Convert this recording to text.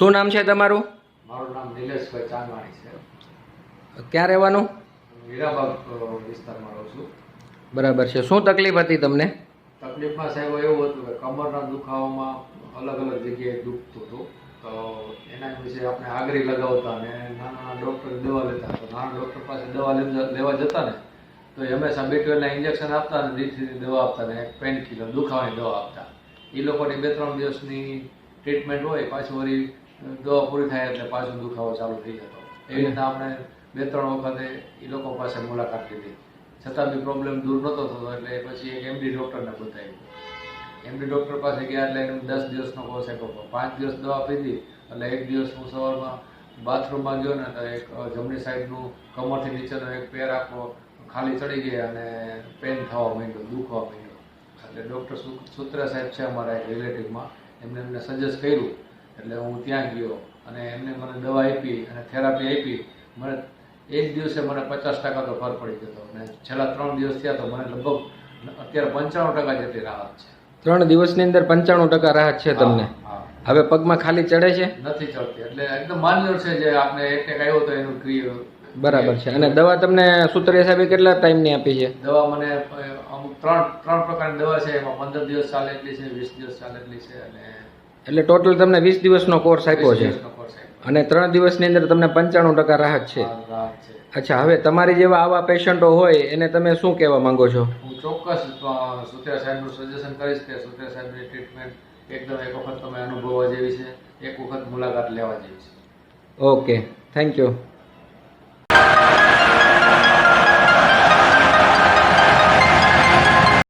શું નામ છે તમારું? મારું નામ નિલેશભાઈ ચાંદવાણી છે. ક્યાં રહેવાનું? હીરાબાગ વિસ્તારમાં રહું છું. બરાબર છે. શું તકલીફ હતી તમને? તકલીફમાં સાહેબ એવું હતું કે કમરના દુખાવામાં અલગ અલગ જગ્યાએ દુખતું હતું. તો એના વિશે આપણે આગળી લગાવતા ને નાના ડૉક્ટર દવા લેતા. તો નાના ડૉક્ટર પાસે દવા લેવા જતા ને તો એ હંમેશા B12ના ઇન્જેક્શન આપતા ને D3ની દવા આપતા ને પેન કિલર દુખાવાની દવા આપતા. એ લોકોની 2-3 દિવસની ટ્રીટમેન્ટ હોય, પાછું વળી દવા પૂરી થાય એટલે પાછો દુખાવો ચાલુ થઈ જતો. એવી રીતના આપણે 2-3 વખતે એ લોકો પાસે મુલાકાત લીધી, છતાં બી પ્રોબ્લેમ દૂર નહોતો થતો. એટલે પછી એક MD ડૉક્ટરને બતાવ્યું. MD ડૉક્ટર પાસે ગયા એટલે એને 10 દિવસનો કોર્સ આપ્યો. 5 દિવસ દવા પીધી એટલે એક દિવસ હું સવારમાં બાથરૂમમાં ગયો ને તો એક જમણી સાઈડનું કમરથી નીચેનો એક પેર આખો ખાલી ચડી ગયા અને પેન થવા માંડ્યો, દુખવા માંડ્યો. એટલે ડૉક્ટર સુત્રા સાહેબ છે અમારા એક રિલેટિવમાં, એમને સજેસ્ટ કર્યું. એટલે હું ત્યાં ગયો અને એમને મને દવા આપી અને થેરાપી આપી. મને એક દિવસે મને 50% તો ફરક પડી જતો અને છેલ્લા 3 દિવસ થયા તો મને લગભગ અત્યારે 95% જેટલી રાહત છે. 3 દિવસની અંદર 95% રાહત છે તમને? હવે પગમાં ખાલી ચડે છે? નથી ચડતી. એટલે એકદમ માન્યુઅલ છે, જે આપણે એટેક આવ્યો તો એનું ક્રિયા. બરાબર છે. અને દવા તમને સુતરિયા સાહેબે કેટલા ટાઈમની આપી છે? દવા મને અમુક ત્રણ પ્રકારની દવા છે. એમાં 15 દિવસ ચાલે એટલી છે, 20 દિવસ ચાલે એટલી છે. અને એટલે ટોટલ તમને 20 દિવસનો કોર્સ આપ્યો છે અને 3 દિવસની અંદર તમને 95% રાહત છે. અચ્છા, હવે તમારી જેવા આવા પેશન્ટો હોય એને તમે શું કહેવા માંગો છો? હું ચોક્કસ સુત્રિયા સાહેબનું સજેશન કરીશ કે સુત્રિયા સાહેબની ટ્રીટમેન્ટ એકદમ એક વખત તમે અનુભવવા જેવી છે, એક વખત મુલાકાત લેવા જેવી છે. Okay, thank you.